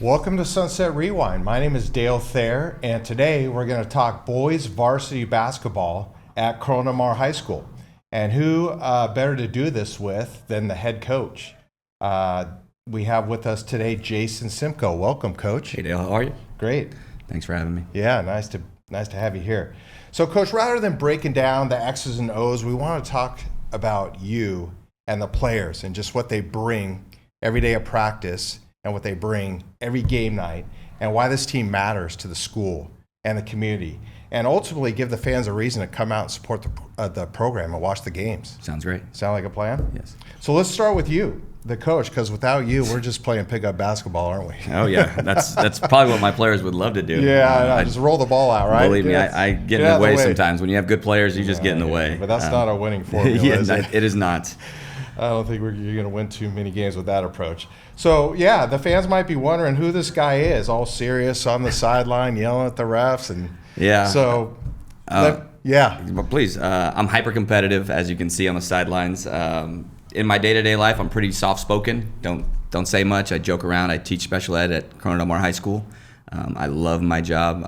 Welcome to Sunset Rewind. My name is Dale Thayer, and today we're going to talk boys varsity basketball at Corona Mar High School. And who better to do this with than the head coach? We have with us today Jason Simco. Welcome, Coach. Hey, Dale. How are you? Great. Thanks for having me. Yeah, nice to have you here. So, Coach, rather than breaking down the X's and O's, we want to talk about you and the players and just what they bring every day of practice and what they bring every game night, and why this team matters to the school and the community, and ultimately give the fans a reason to come out and support the program and watch the games. Sounds great. Sound like a plan? Yes. So let's start with you, the coach, because without you, we're just playing pickup basketball, aren't we? Oh, yeah. That's probably what my players would love to do. Yeah, just roll the ball out, right? Believe me, I get in the way sometimes. When you have good players, you just get in the way. But that's not a winning formula, is it? It is not. I don't think you're going to win too many games with that approach. So, yeah, the fans might be wondering who this guy is, all serious on the sideline, yelling at the refs. And yeah. So, Please, I'm hyper competitive, as you can see on the sidelines. In my day-to-day life, I'm pretty soft-spoken. Don't say much. I joke around. I teach special ed at Corona Mar High School. I love my job.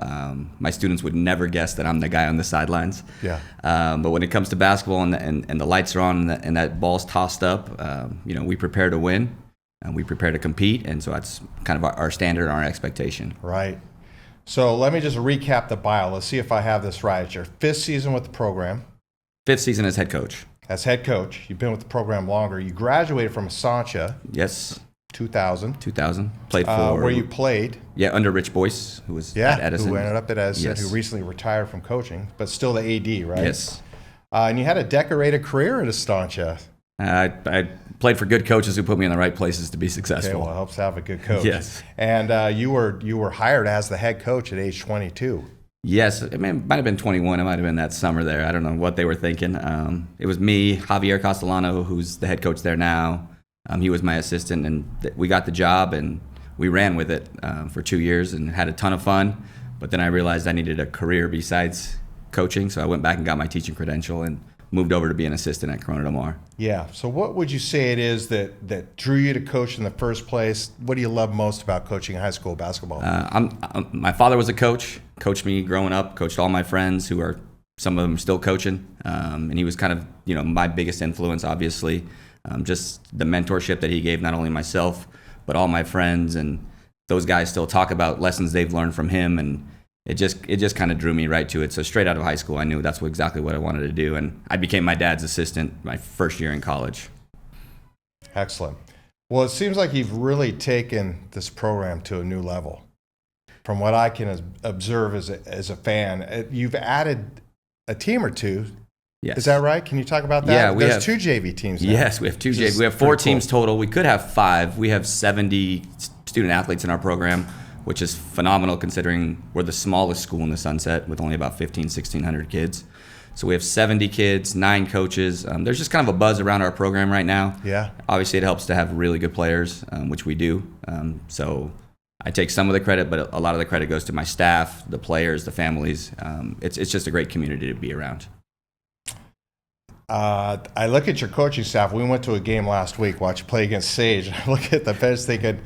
My students would never guess that I'm the guy on the sidelines. Yeah. But when it comes to basketball and the lights are on and that ball's tossed up, we prepare to win and we prepare to compete. And so that's kind of our standard and our expectation. Right. So let me just recap the bio. Let's see if I have this right. It's your fifth season with the program. Fifth season as head coach. As head coach. You've been with the program longer. You graduated from Sancha. Yes. 2000. Played for... Where you played. Yeah, under Rich Boyce, who was at Edison. Who ended up at Edison, yes. Who recently retired from coaching, but still the AD, right? Yes. And you had a decorated career at Estancia. I played for good coaches who put me in the right places to be successful. Okay, well, it helps to have a good coach. Yes. And you were hired as the head coach at age 22. Yes, it might have been 21. It might have been that summer there. I don't know what they were thinking. It was me, Javier Castellano, who's the head coach there now. He was my assistant, and we got the job, and we ran with it for 2 years and had a ton of fun. But then I realized I needed a career besides coaching, so I went back and got my teaching credential and moved over to be an assistant at Corona Del Mar. Yeah. So what would you say it is that drew you to coach in the first place? What do you love most about coaching high school basketball? My father was a coached me growing up, coached all my friends who are, some of them still coaching. And he was kind of, my biggest influence, obviously. Just the mentorship that he gave not only myself, but all my friends. And those guys still talk about lessons they've learned from him. And it just kind of drew me right to it. So straight out of high school, I knew that's exactly what I wanted to do. And I became my dad's assistant my first year in college. Excellent. Well, it seems like you've really taken this program to a new level. From what I can observe as a fan, you've added a team or two. Yes. Is that right? Can you talk about that? Yeah, There's two JV teams now. Yes, we have two JV. We have 4 teams total. We could have 5. We have 70 student athletes in our program, which is phenomenal considering we're the smallest school in the Sunset with only about 1,600 kids. So we have 70 kids, 9 coaches. There's just kind of a buzz around our program right now. Yeah. Obviously, it helps to have really good players, which we do. So I take some of the credit, but a lot of the credit goes to my staff, the players, the families. It's just a great community to be around. I look at your coaching staff. We went to a game last week, watched you play against Sage. I look at the bench thinking,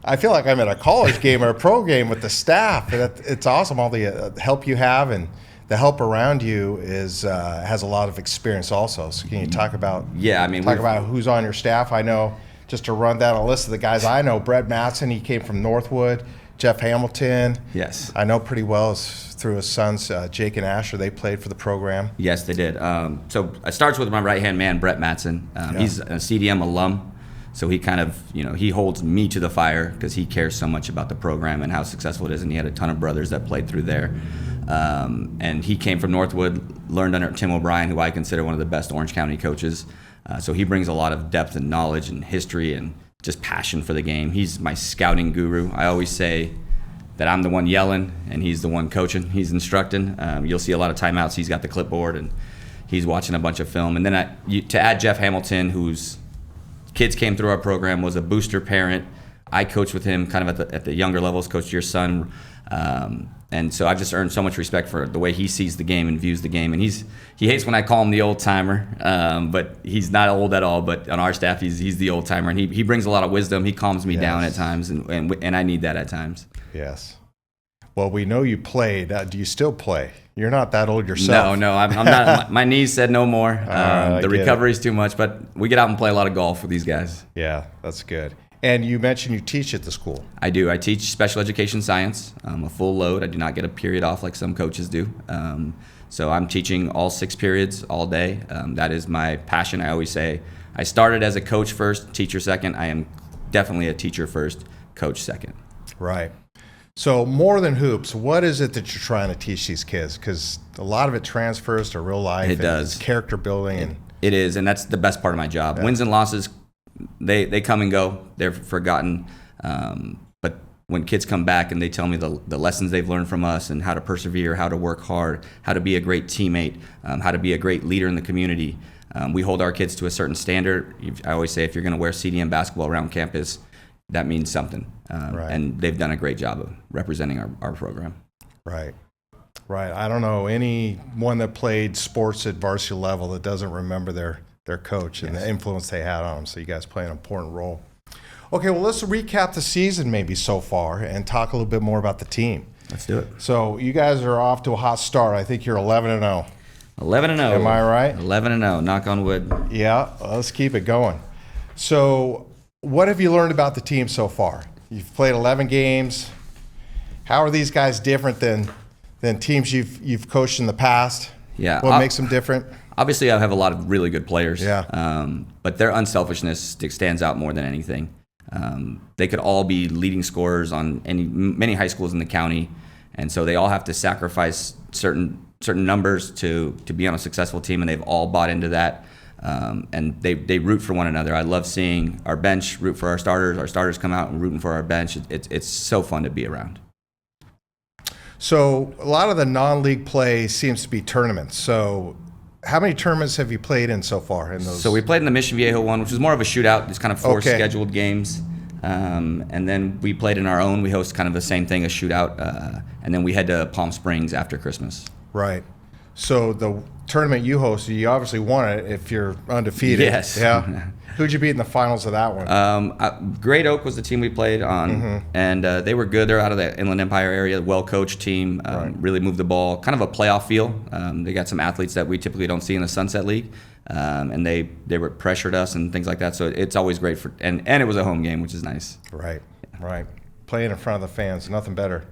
I feel like I'm at a college game or a pro game with the staff. It's awesome, all the help you have, and the help around you has a lot of experience also. So can you talk about about who's on your staff? I know, just to run down a list of the guys I know, Brett Matson, he came from Northwood. Jeff Hamilton. Yes. I know pretty well through his sons, Jake and Asher. They played for the program. Yes, they did. So it starts with my right-hand man, Brett Matson. He's a CDM alum. So he kind of, he holds me to the fire because he cares so much about the program and how successful it is. And he had a ton of brothers that played through there. And he came from Northwood, learned under Tim O'Brien, who I consider one of the best Orange County coaches. So he brings a lot of depth and knowledge and history and just passion for the game. He's my scouting guru. I always say that I'm the one yelling and he's the one coaching. He's instructing. You'll see a lot of timeouts. He's got the clipboard and he's watching a bunch of film. And then to add Jeff Hamilton, whose kids came through our program, was a booster parent. I coached with him kind of at the younger levels, coached your son. And so I've just earned so much respect for the way he sees the game and views the game. And he hates when I call him the old timer, but he's not old at all. But on our staff, he's the old timer, and he brings a lot of wisdom. He calms me down at times, and I need that at times. Yes. Well, we know you played. Do you still play? You're not that old yourself. No, I'm not. My knees said no more. The recovery's too much, but we get out and play a lot of golf with these guys. Yeah, that's good. And you mentioned you teach at the school. I do. I teach special education science, a full load. I do not get a period off like some coaches do. So I'm teaching all 6 periods all day. That is my passion. I always say I started as a coach first, teacher second. I am definitely a teacher first, coach second. Right. So more than hoops, what is it that you're trying to teach these kids? Because a lot of it transfers to real life. It does. It's character building. It is, and that's the best part of my job. Yeah. Wins and losses, they come and go. They're forgotten. But when kids come back and they tell me the lessons they've learned from us and how to persevere, how to work hard, how to be a great teammate, how to be a great leader in the community, we hold our kids to a certain standard. I always say if you're going to wear CDM basketball around campus, that means something. Right. And they've done a great job of representing our program. Right. I don't know anyone that played sports at varsity level that doesn't remember their coach and the influence they had on them. So you guys play an important role. Okay, well, let's recap the season maybe so far and talk a little bit more about the team. Let's do it. So you guys are off to a hot start. I think you're 11-0. 11-0. Am I right? 11-0. Knock on wood. Yeah, let's keep it going. So what have you learned about the team so far? You've played 11 games. How are these guys different than teams you've coached in the past? Yeah. What makes them different? Obviously, I have a lot of really good players. Yeah. But their unselfishness stands out more than anything. They could all be leading scorers on many high schools in the county, and so they all have to sacrifice certain numbers to be on a successful team, and they've all bought into that. And they root for one another. I love seeing our bench root for our starters come out and rooting for our bench. It's so fun to be around. So a lot of the non-league play seems to be tournaments. So how many tournaments have you played in so far? So we played in the Mission Viejo one, which was more of a shootout. It's kind of 4 scheduled games. And then we played in our own. We host kind of the same thing, a shootout. And then we head to Palm Springs after Christmas. Right. So the tournament you hosted, you obviously won it if you're undefeated. Yes. Yeah. Who'd you beat in the finals of that one? Great Oak was the team we played on, and they were good. They're out of the Inland Empire area, well-coached team, really moved the ball, kind of a playoff feel. They got some athletes that we typically don't see in the Sunset League, and they were pressured us and things like that. So it's always great and it was a home game, which is nice. Right. Playing in front of the fans, nothing better.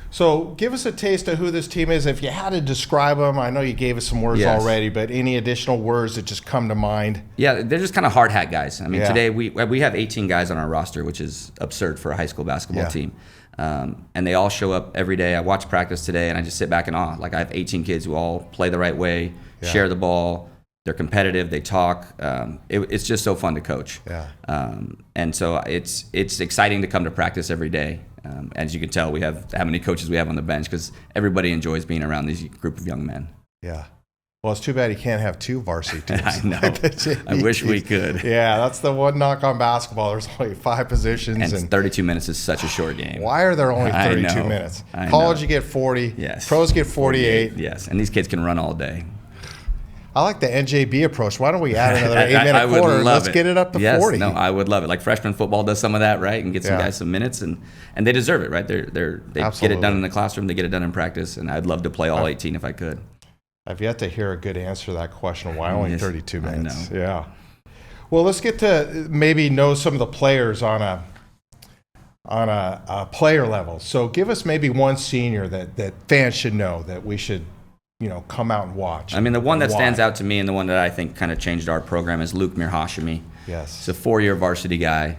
So give us a taste of who this team is. If you had to describe them, I know you gave us some words already, but any additional words that just come to mind? Yeah, they're just kind of hard hat guys. I mean, today we have 18 guys on our roster, which is absurd for a high school basketball team. And they all show up every day. I watch practice today, and I just sit back in awe. Like I have 18 kids who all play the right way, share the ball. They're competitive. They talk. It's just so fun to coach. Yeah. And so it's exciting to come to practice every day. As you can tell, we have how many coaches we have on the bench because everybody enjoys being around these group of young men. Yeah. Well, it's too bad you can't have 2 varsity teams. I know. I wish we could. Yeah, that's the one knock on basketball. There's only 5 positions. And 32 minutes is such a short game. Why are there only 32 minutes? College, you get 40. Yes. Pros get 48. Yes, and these kids can run all day. I like the NJB approach. Why don't we add another 8-minute quarter? Let's get it up to 40. No, I would love it. Like freshman football does some of that, right? And get some guys some minutes, and they deserve it, right? They get it done in the classroom, they get it done in practice, and I'd love to play all 18 if I could. I've yet to hear a good answer to that question. Why only 32 minutes? I know. Yeah. Well, let's get to maybe know some of the players on a player level. So give us maybe one senior that fans should know that we should come out and watch. I mean, the one that stands out to me and the one that I think kind of changed our program is Luke Mirhashemi. Yes. He's a 4-year varsity guy.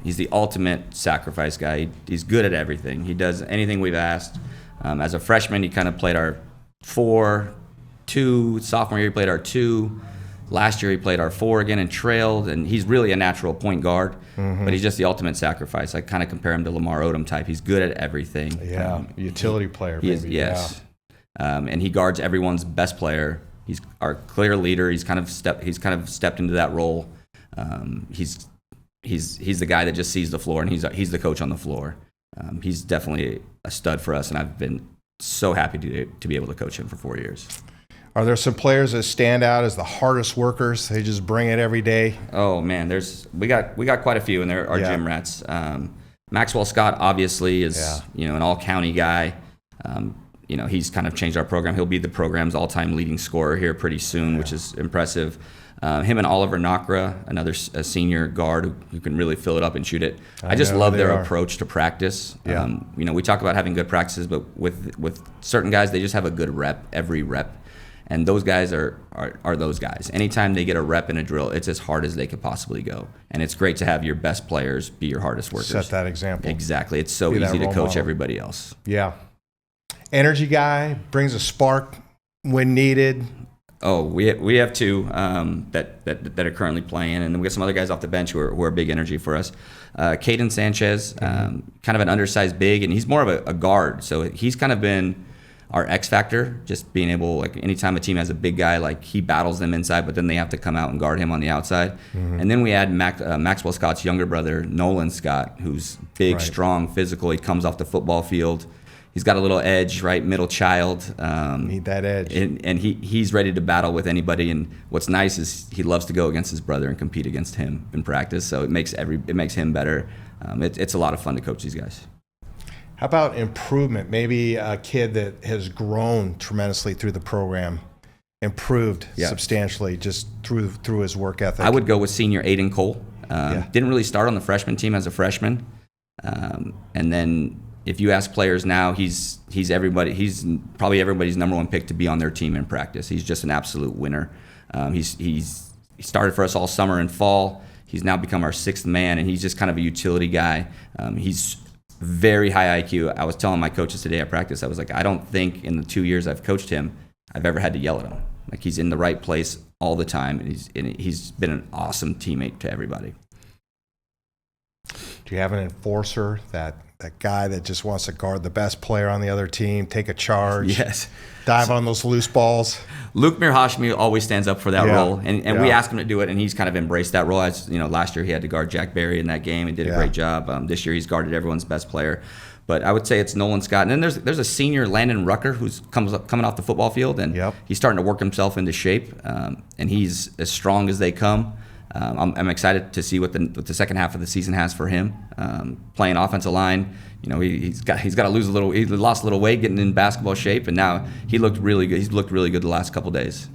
He's the ultimate sacrifice guy. He's good at everything. He does anything we've asked. As a freshman, he kind of played our 4, 2. Sophomore year, he played our 2. Last year, he played our 4 again and trailed. And he's really a natural point guard, but he's just the ultimate sacrifice. I kind of compare him to Lamar Odom type. He's good at everything. Yeah, utility player, maybe. Yes. Yeah. And he guards everyone's best player. He's our clear leader. He's kind of stepped into that role. He's the guy that just sees the floor, and he's the coach on the floor. He's definitely a stud for us, and I've been so happy to be able to coach him for 4 years. Are there some players that stand out as the hardest workers? They just bring it every day. Oh man, we got quite a few, and they're our gym rats. Maxwell Scott obviously is an all-county guy. He's kind of changed our program. He'll be the program's all-time leading scorer here pretty soon, which is impressive. Him and Oliver Naka, a senior guard who can really fill it up and shoot it. I just love their approach to practice. We talk about having good practices, but with certain guys, they just have a good rep every rep. And those guys are those guys. Anytime they get a rep in a drill, it's as hard as they could possibly go. And it's great to have your best players be your hardest workers. Set that example. Exactly. It's so easy to coach everybody else. Yeah. Energy guy, brings a spark when needed. Oh, we have two that are currently playing, and then we got some other guys off the bench who are big energy for us. Caden Sanchez, kind of an undersized big, and he's more of a guard. So he's kind of been our X factor, just being able, like, anytime a team has a big guy, like, he battles them inside, but then they have to come out and guard him on the outside. And then we add Maxwell Scott's younger brother, Nolan Scott, who's big, strong, physical. He comes off the football field. He's got a little edge, right? Middle child. Need that edge. And he's ready to battle with anybody. And what's nice is he loves to go against his brother and compete against him in practice. So it makes him better. It's a lot of fun to coach these guys. How about improvement? Maybe a kid that has grown tremendously through the program, improved substantially just through his work ethic. I would go with senior Aiden Cole. Didn't really start on the freshman team as a freshman. And then if you ask players now, he's probably everybody's number one pick to be on their team in practice. He's just an absolute winner. He started for us all summer and fall. He's now become our sixth man, and he's just kind of a utility guy. He's very high IQ. I was telling my coaches today at practice, I was like, I don't think in the 2 years I've coached him, I've ever had to yell at him. Like, he's in the right place all the time, and he's been an awesome teammate to everybody. Do you have an enforcer, that guy that just wants to guard the best player on the other team, take a charge, dive on those loose balls? Luke Mirhashemi always stands up for that role, and we asked him to do it, and he's kind of embraced that role. As last year he had to guard Jack Berry in that game and did a great job. This year he's guarded everyone's best player. But I would say it's Nolan Scott. And then there's a senior, Landon Rucker, who's coming off the football field, and he's starting to work himself into shape, and he's as strong as they come. I'm excited to see what the second half of the season has for him. Playing offensive line, he's got to lose a little. He lost a little weight getting in basketball shape, and now he looked really good. He's looked really good the last couple days.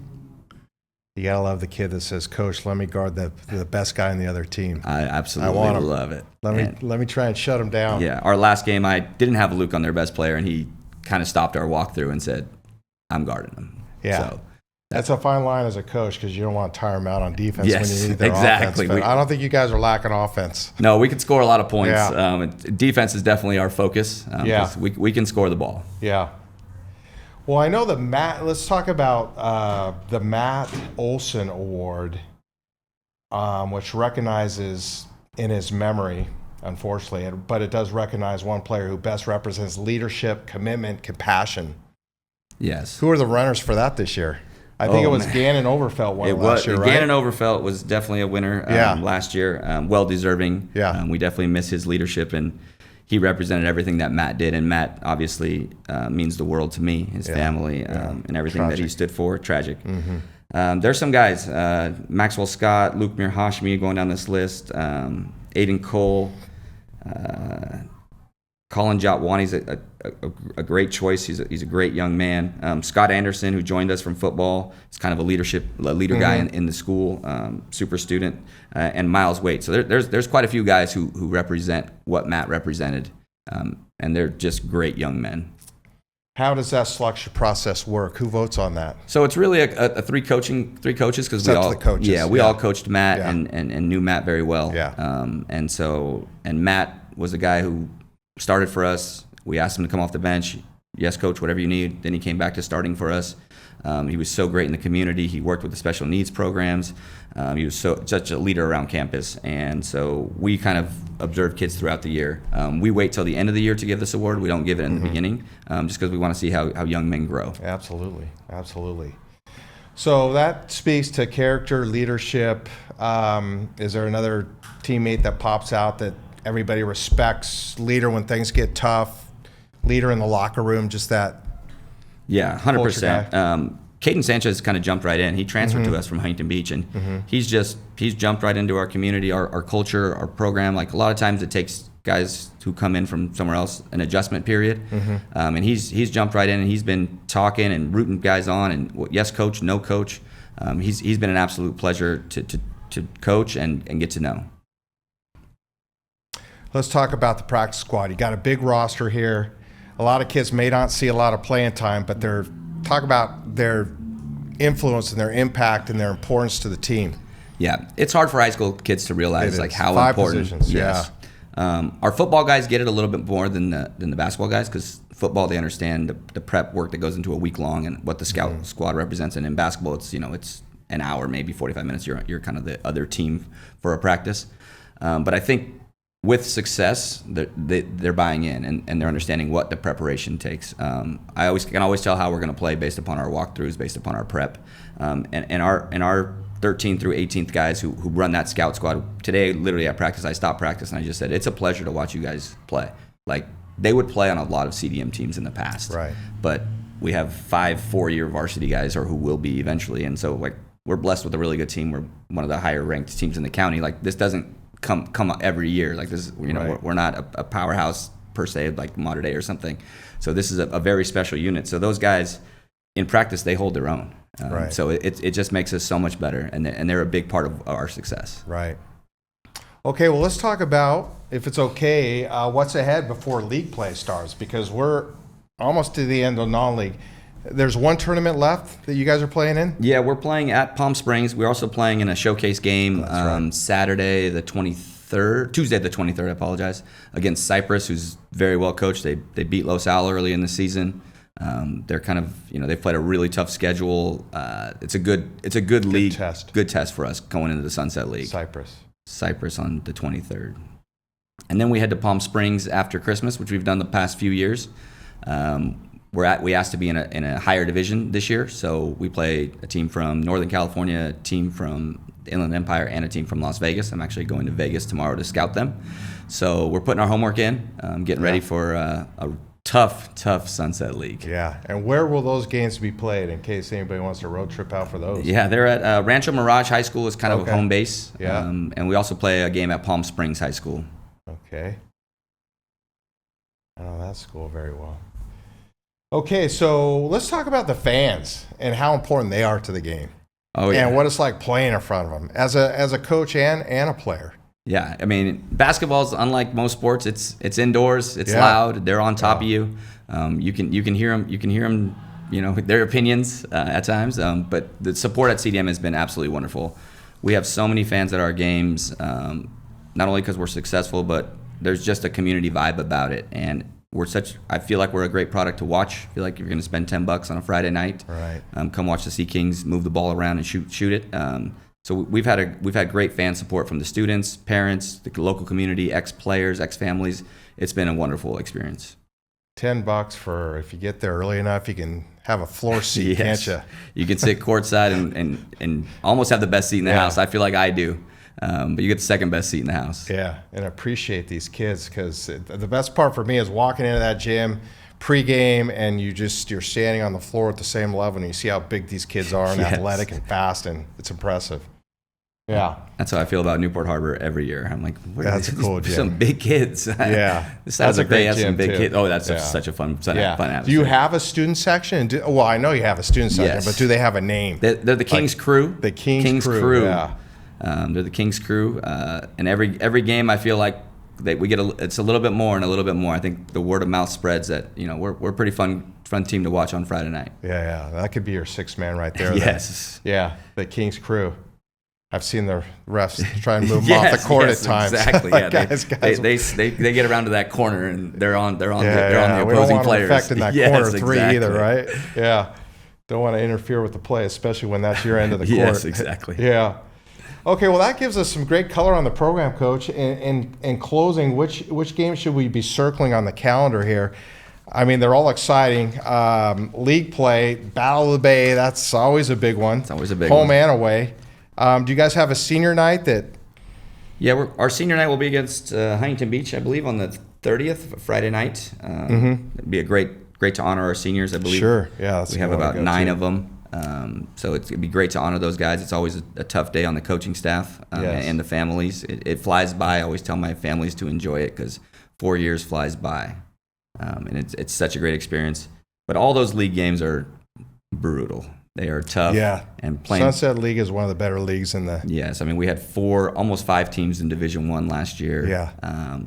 You gotta love the kid that says, "Coach, let me guard the best guy in the other team." I absolutely love it. Let me try and shut him down. Yeah, our last game, I didn't have Luke on their best player, and he kind of stopped our walkthrough and said, "I'm guarding him." Yeah. So, that's a fine line as a coach, because you don't want to tire them out on defense when you need their exactly. offense. But I don't think you guys are lacking offense. No, we can score a lot of points. Defense is definitely our focus. We can score the ball. Yeah. Well, I know let's talk about the Matt Olsen Award, which recognizes in his memory, unfortunately, but it does recognize one player who best represents leadership, commitment, compassion. Yes. Who are the runners for that this year? I think it was Gannon Overfelt won last year, right? Gannon Overfelt was definitely a winner last year. Well deserving. Yeah. We definitely miss his leadership, and he represented everything that Matt did. And Matt obviously means the world to me, his family, and everything that he stood for. Tragic. There's some guys, Maxwell Scott, Luke Mirhashemi going down this list, Aiden Cole, Colin Jotwani's a great choice. He's a great young man. Scott Anderson, who joined us from football, is kind of a leader guy in the school, super student, and Miles Waite. So there's quite a few guys who represent what Matt represented, and they're just great young men. How does that selection process work? Who votes on that? So it's really a three coaches, because we all coached Matt and knew Matt very well. And Matt was a guy who started for us. We asked him to come off the bench. Yes, coach, whatever you need. Then he came back to starting for us. He was so great in the community. He worked with the special needs programs. He was such a leader around campus. And so we kind of observe kids throughout the year. We wait till the end of the year to give this award. We don't give it in the beginning, just because we want to see how young men grow. Absolutely. So that speaks to character, leadership. Is there another teammate that pops out that everybody respects, leader when things get tough, leader in the locker room, just that. Yeah, 100%. Caden Sanchez kind of jumped right in. He transferred to us from Huntington Beach, and he's jumped right into our community, our culture, our program. Like a lot of times it takes guys who come in from somewhere else an adjustment period, and he's jumped right in, and he's been talking and rooting guys on, and yes coach, no coach. He's been an absolute pleasure to coach and get to know. Let's talk about the practice squad. You got a big roster here. A lot of kids may not see a lot of playing time, but talk about their influence and their impact and their importance to the team. Yeah, it's hard for high school kids to realize like how 5 important. Positions, yes. Our football guys get it a little bit more than the basketball guys, because football they understand the prep work that goes into a week long and what the scout squad represents. And in basketball, it's it's an hour, maybe 45 minutes. You're kind of the other team for a practice. But I think with success, they're buying in and they're understanding what the preparation takes. I can always tell how we're going to play based upon our walkthroughs, based upon our prep, and our 13th through 18th guys who run that scout squad. Today, literally at practice, I stopped practice and I just said, it's a pleasure to watch you guys play. Like, they would play on a lot of CDM teams in the past. Right. But we have 5 4-year varsity guys, or who will be eventually. And so, like, we're blessed with a really good team. We're one of the higher ranked teams in the county. Like, this doesn't come up every year. Like, this, Right. we're not a powerhouse per se, like Mater Dei or something. So this is a very special unit. So those guys in practice, they hold their own. Right. So it just makes us so much better, and they're a big part of our success. Right. Okay, well, let's talk about, if it's okay, what's ahead before league play starts, because we're almost to the end of non-league. There's one tournament left that you guys are playing in? Yeah, we're playing at Palm Springs. We're also playing in a showcase game Saturday the 23rd, Tuesday the 23rd, I apologize, against Cypress, who's very well coached. They beat Los Al early in the season. They're kind of, they've played a really tough schedule. It's a good league, good test for us going into the Sunset League. Cypress on the 23rd. And then we head to Palm Springs after Christmas, which we've done the past few years. We asked to be in a higher division this year, so we play a team from Northern California, a team from the Inland Empire, and a team from Las Vegas. I'm actually going to Vegas tomorrow to scout them. So we're putting our homework in, getting ready for a tough Sunset League. Yeah, and where will those games be played in case anybody wants to road trip out for those? Yeah, they're at Rancho Mirage High School is kind of a home base. Yeah. And we also play a game at Palm Springs High School. Okay. I know that school very well. Okay, so let's talk about the fans and how important they are to the game. Oh, yeah. And what it's like playing in front of them as a coach and a player. Yeah, I mean, basketball's unlike most sports. It's indoors. It's loud. They're on top of you. You can hear them. You can hear them. Their opinions at times. But the support at CDM has been absolutely wonderful. We have so many fans at our games. Not only because we're successful, but there's just a community vibe about it. And I feel like we're a great product to watch. I feel like you're going to spend $10 on a Friday night. Right. Come watch the Sea Kings move the ball around and shoot it. So we've had great fan support from the students, parents, the local community, ex-players, ex-families. It's been a wonderful experience. $10 for, if you get there early enough, you can have a floor seat, yes. can't you? You can sit courtside and almost have the best seat in the house. I feel like I do. But you get the second best seat in the house. Yeah, and appreciate these kids, because the best part for me is walking into that gym pregame and you're standing on the floor at the same level and you see how big these kids are and athletic and fast, and it's impressive. Yeah. That's how I feel about Newport Harbor every year. I'm like, that's a cool gym. Some big kids. Yeah. This sounds like they have some big too. kids. Oh, that's such a fun atmosphere. Do you have a student section? Well, I know you have a student section, yes. but do they have a name? They're the King's Crew. The King's Crew. Yeah. They're the King's Crew. And every game I feel like we get it's a little bit more and a little bit more. I think the word of mouth spreads that we're a pretty fun team to watch on Friday night. Yeah. That could be your sixth man right there. Yes. Yeah, the King's Crew. I've seen the refs try and move them off the court at times. Exactly. Like, yeah, guys, they get around to that corner and they're on the opposing players. We don't want them affecting that corner three either, exactly. right? Yeah. Don't want to interfere with the play, especially when that's your end of the court. Yes, exactly. Yeah. Okay, well, that gives us some great color on the program, Coach. In closing, which games should we be circling on the calendar here? I mean, they're all exciting. League play, Battle of the Bay, that's always a big one. It's always a big one. Home one. and away. Do you guys have a senior night that Yeah, our senior night will be against Huntington Beach, I believe, on the 30th, Friday night. It'd be a great to honor our seniors, I believe. Sure, yeah. We have about 9 of them. So it'd be great to honor those guys. It's always a tough day on the coaching staff and the families. It flies by. I always tell my families to enjoy it because 4 years flies by. And it's such a great experience. But all those league games are brutal. They are tough. Yeah. And playing Sunset League is one of the better leagues in the. Yes, I mean we had almost 5 teams in Division I last year. Yeah.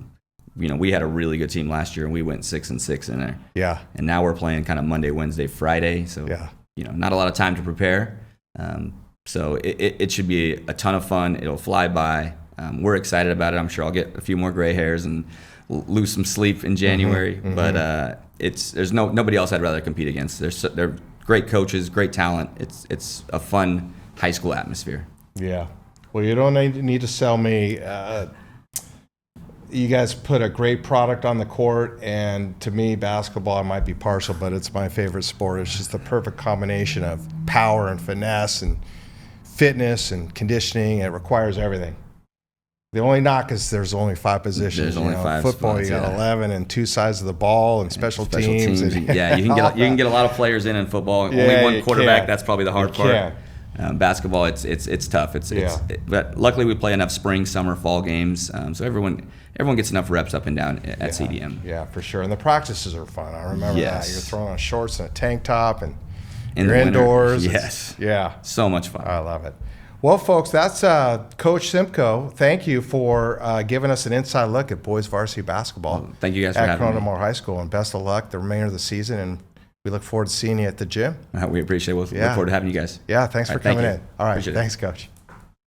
We had a really good team last year, and we went 6-6 in there. Yeah. And now we're playing kind of Monday, Wednesday, Friday. So not a lot of time to prepare. So it should be a ton of fun. It'll fly by. We're excited about it. I'm sure I'll get a few more gray hairs and lose some sleep in January. But there's nobody else I'd rather compete against. They're great coaches, great talent. It's a fun high school atmosphere. Yeah. Well, you don't need to sell me. You guys put a great product on the court, and to me, basketball, I might be partial, but it's my favorite sport. It's just the perfect combination of power and finesse and fitness and conditioning. It requires everything. The only knock is there's only 5 positions. There's only 5 football, spots, you got 11 and 2 sides of the ball and special teams. And, you can get a lot of players in football. Only one quarterback. That's probably the hard part. Basketball, it's tough. But luckily we play enough spring, summer, fall games, so everyone gets enough reps up and down at CDM. Yeah, for sure. And the practices are fun. I remember that. You're throwing on shorts and a tank top, and you're indoors. Yes. Yeah. So much fun. I love it. Well, folks, that's Coach Simco. Thank you for giving us an inside look at boys varsity basketball. Well, thank you guys for having me. At Corona Moore High School, and best of luck the remainder of the season. And we look forward to seeing you at the gym. We appreciate it. We'll look forward to having you guys. Yeah, thanks for coming in. All right, Appreciate thanks, Coach.